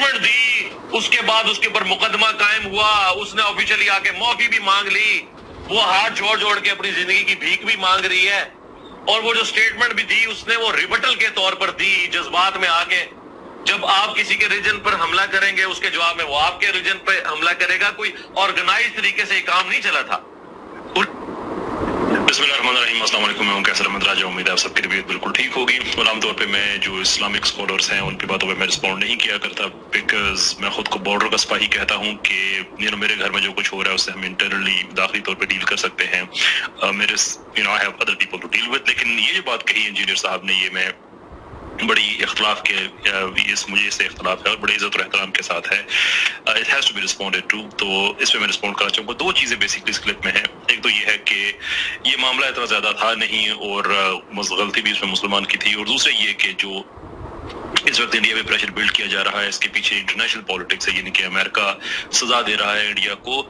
Statement دی، اس کے بعد اس کے اوپر مقدمہ قائم ہوا، اس نے آفیشلی آ کے معافی بھی مانگ لی، وہ ہاتھ جوڑ جوڑ کے اپنی زندگی کی بھیک بھی مانگ رہی ہے، اور وہ جو اسٹیٹمنٹ بھی دی اس نے وہ ریبٹل کے طور پر دی، جذبات میں آ کے۔ جب آپ کسی کے ریجن پر حملہ کریں گے اس کے جواب میں وہ آپ کے ریجن پہ حملہ کرے گا، کوئی آرگنائز طریقے سے یہ کام نہیں چلا تھا۔ بسم اللہ الرحمن الرحیم، السلام علیکم، میں ہوں کیسر احمد راجہ، امید ہے آپ سب کی طبیعت بالکل ٹھیک ہوگی۔ اور عام طور پہ میں جو اسلامک اسکالرس ہیں ان کی باتوں پہ میں رسپونڈ نہیں کیا کرتا، بیکاز میں خود کو بارڈر کا سپاہی کہتا ہوں کہ میرے گھر میں جو کچھ ہو رہا ہے اس سے ہم انٹرنلی داخلی طور پہ ڈیل کر سکتے ہیں، میرے I have other people to deal with. لیکن یہ جو بات کہی انجینئر صاحب نے، یہ میں بڑی اختلاف کے مجھے اس سے اختلاف ہے اور بڑی عزت اور احترام کے ساتھ ہے۔ It has to be responded to، تو اس پہ میں رسپونڈ کرنا چاہوں گا۔ دو چیزیں بیسکلی اس کلپ میں ہیں، ایک تو یہ ہے کہ یہ معاملہ اتنا زیادہ تھا نہیں اور غلطی بھی اس میں مسلمان کی تھی، اور دوسرے یہ کہ جو اس وقت انڈیا میں پریشر بلڈ کیا جا رہا ہے اس کے پیچھے انٹرنیشنل پالیٹکس ہے، یعنی کہ امریکہ سزا دے رہا ہے انڈیا کو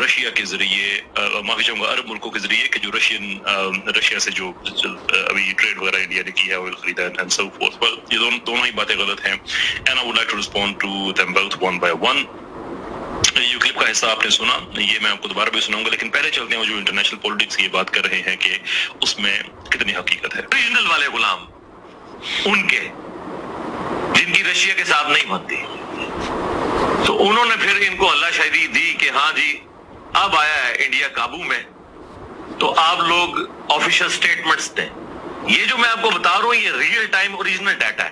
رشیا کے ذریعے، معافی چاہوں گا عرب ملکوں کے ذریعے، کہ جو رشیا سے جو ابھی ٹریڈ وغیرہ انڈیا نے کی ہے، آئل خریدا ہے اینڈ سو فورتھ، پر یہ دونوں ہی باتیں غلط ہیں، and I would like to respond to them both one by one۔ یہ کلپ کا حصہ آپ نے سنا، یہ میں آپ کو دوبارہ بھی سناؤں گا، لیکن پہلے چلتے ہیں وہ جو انٹرنیشنل پالیٹکس کی یہ بات کر رہے ہیں کہ اس میں کتنی حقیقت ہے۔ ریجنل والے غلام ان کے جن کی رشیا کے ساتھ نہیں بنتی، تو انہوں نے پھر ان کو اللہ شاہدی دی کہ ہاں جی اب آیا ہے انڈیا قابو میں، تو آپ لوگ آفیشل سٹیٹمنٹس دیں۔ یہ جو میں آپ کو بتا رہا ہوں یہ ریئل ٹائم اوریجنل ڈیٹا ہے،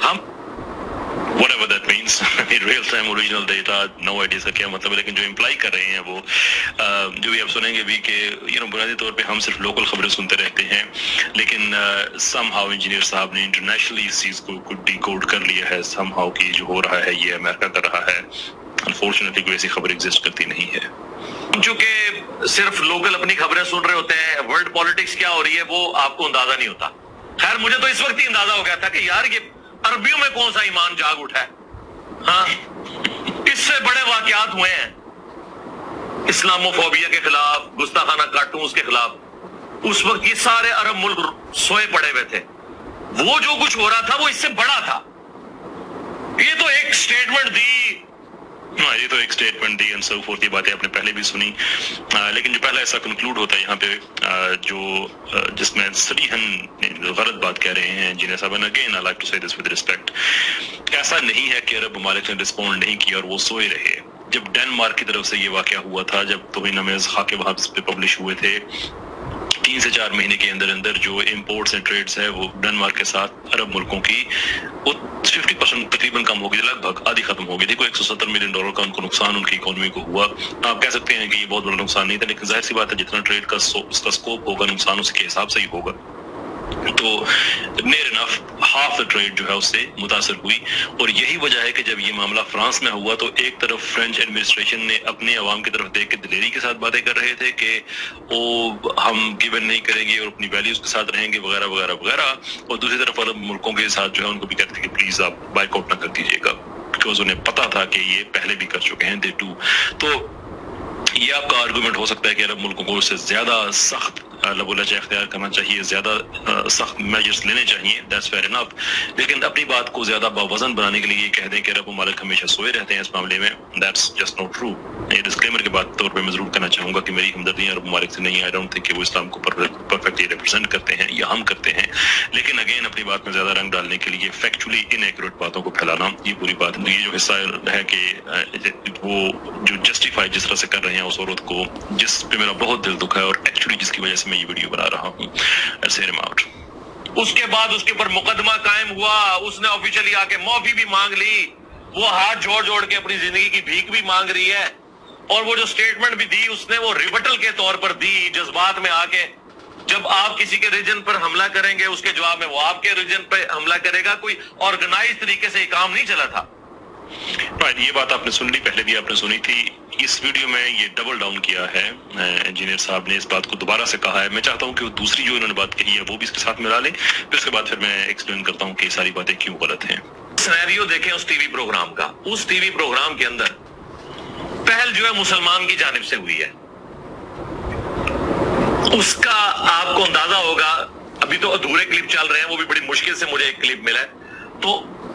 ہم whatever that means real time original data no idea اس کا کیا مطلب ہے، لیکن جو امپلائی کر رہے ہیں وہ جو بھی آپ سنیں گے بھی کہ بنیادی طور پہ ہم صرف لوکل خبریں سنتے رہتے ہیں، لیکن سم ہاؤ انجینئر صاحب نے انٹرنیشنلی اس چیز کو ڈی کوڈ کر لیا ہے، سم ہاؤ کہ جو ہو رہا ہے یہ امریکہ کر رہا ہے۔ انفارچونیٹلی کوئی ایسی خبر ایگزسٹ کرتی نہیں ہے، چونکہ صرف لوکل اپنی خبریں سن رہے ہوتے ہیں، ورلڈ پالیٹکس کیا ہو رہی ہے وہ آپ کو اندازہ نہیں ہوتا۔ خیر مجھے تو اس وقت ہی اندازہ ہو گیا تھا کہ یار یہ عربیوں میں کون سا ایمان جاگ اٹھا ہے، ہاں اس سے بڑے واقعات ہوئے ہیں اسلامو فوبیا کے خلاف، گستاخانہ کارٹونز کے خلاف، اس وقت یہ سارے عرب ملک سوئے پڑے ہوئے تھے، وہ جو کچھ ہو رہا تھا وہ اس سے بڑا تھا۔ یہ تو ایک سٹیٹمنٹ دی، ہاں یہ تو ایک statement the and so forth, یہ باتیں آپ نے پہلے بھی سنی، لیکن جو پہلا ایسا کنکلوڈ ہوتا ہے یہاں پہ جو جس میں صریحاً غلط بات کہہ رہے ہیں انجینئر صاحب، اگین آئی لائک ٹو سے دس ود رسپیکٹ، ایسا نہیں ہے کہ عرب ممالک نے رسپونڈ نہیں کیا اور وہ سوئے رہے۔ جب ڈینمارک کی طرف سے یہ واقعہ ہوا تھا، جب توہین آمیز خاکے وہاں پہ پبلش ہوئے تھے، 3 سے 4 مہینے کے اندر اندر جو امپورٹس اینڈ ٹریڈز ہے وہ ڈنمارک کے ساتھ عرب ملکوں کی وہ 50% تقریباً کم ہو گئی تھی، لگ بھگ آدھی ختم ہو گئی تھی، کوئی $170 ملین کا ان کو نقصان ان کی اکانومی کو ہوا۔ آپ کہہ سکتے ہیں کہ یہ بہت بڑا نقصان نہیں تھا، لیکن ظاہر سی بات ہے جتنا ٹریڈ کا اس کا اسکوپ ہوگا نقصان اس کے حساب سے ہی ہوگا، تو نیر انف ہاف ٹریڈ جو ہے اس سے متاثر ہوئی۔ اور یہی وجہ ہے کہ جب یہ معاملہ فرانس میں ہوا تو ایک طرف فرینچ ایڈمنسٹریشن نے اپنے عوام کی طرف دیکھ کے دلیری کے ساتھ باتیں کر رہے تھے کہ وہ ہم گیون نہیں کریں گے اور اپنی ویلیوز کے ساتھ رہیں گے وغیرہ وغیرہ وغیرہ، اور دوسری طرف عرب ملکوں کے ساتھ جو ہے ان کو بھی کہتے تھے کہ پلیز آپ بائک آؤٹ نہ کر دیجیے گا، بیکاز انہیں پتا تھا کہ یہ پہلے بھی کر چکے ہیں، دے ٹو۔ تو یہ آپ کا آرگومنٹ ہو سکتا ہے کہ عرب ملکوں کو اس سے زیادہ سخت لب و لہجہ اختیار کرنا چاہیے، زیادہ سخت میجرز لینے چاہیے، دیٹس فیئر انف، لیکن اپنی بات کو زیادہ باوزن بنانے کے لیے یہ کہہ دیں کہ عرب ممالک ہمیشہ سوئے رہتے ہیں اس معاملے میں، دیٹس جسٹ ناٹ ٹرو۔ یہ ڈسکلیمر کے بعد طور پہ میں ضرور کہنا چاہوں گا کہ میری ہمدردیاں عرب ممالک سے نہیں ہے، آئی ڈونٹ تھنک کہ وہ اسلام کو پرفیکٹلی ریپرزینٹ کرتے ہیں یا ہم کرتے ہیں، لیکن اگین اپنی بات میں زیادہ رنگ ڈالنے کے لیے فیکچولی انیکوریٹ باتوں کو پھیلانا، یہ پوری بات، یہ جو حصہ ہے کہ وہ جو جسٹیفائی جس طرح سے کر رہے ہیں اس عورت کو، جس پہ میرا بہت دل دکھا ہے اور ایکچولی جس کی وجہ سے میں یہ ویڈیو بنا رہا ہوں، ایسے ریمارک۔ اس کے بعد اس کے اوپر مقدمہ قائم ہوا، اس نے آفیشلی آ کے معافی بھی مانگ لی، وہ ہاتھ جوڑ جوڑ کے اپنی زندگی کی بھیک بھی مانگ رہی ہے، اور وہ جو سٹیٹمنٹ بھی دی اس نے وہ ریبٹل کے طور پر دی، جذبات میں آ کے۔ جب آپ کسی کے ریجن پر حملہ کریں گے اس کے جواب میں وہ آپ کے ریجن پہ حملہ کرے گا، کوئی آرگنائز طریقے سے یہ کام نہیں چلا تھا۔ یہ بات آپ نے سن لی، پہلے بھی آپ نے سنی تھی، اس ویڈیو میں یہ ڈبل ڈاؤن کیا ہے انجینئر صاحب نے، اس بات کو دوبارہ سے کہا ہے۔ میں چاہتا ہوں کہ وہ دوسری جو انہوں نے بات کہی ہے وہ بھی اس کے ساتھ ملا لیں، پھر اس کے بعد پھر میں ایکسپلین کرتا ہوں کہ یہ ساری باتیں کیوں غلط ہیں۔ سینیریو دیکھیں اس ٹی وی پروگرام کا، اس ٹی وی پروگرام کے اندر پہل جو ہے مسلمان کی جانب سے ہوئی ہے، اس کا آپ کو اندازہ ہوگا، ابھی تو ادھورے کلپ چل رہے ہیں، وہ بھی بڑی مشکل سے مجھے ایک کلپ ملا ہے، تو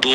2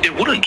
It wouldn't।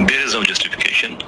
There is no justification।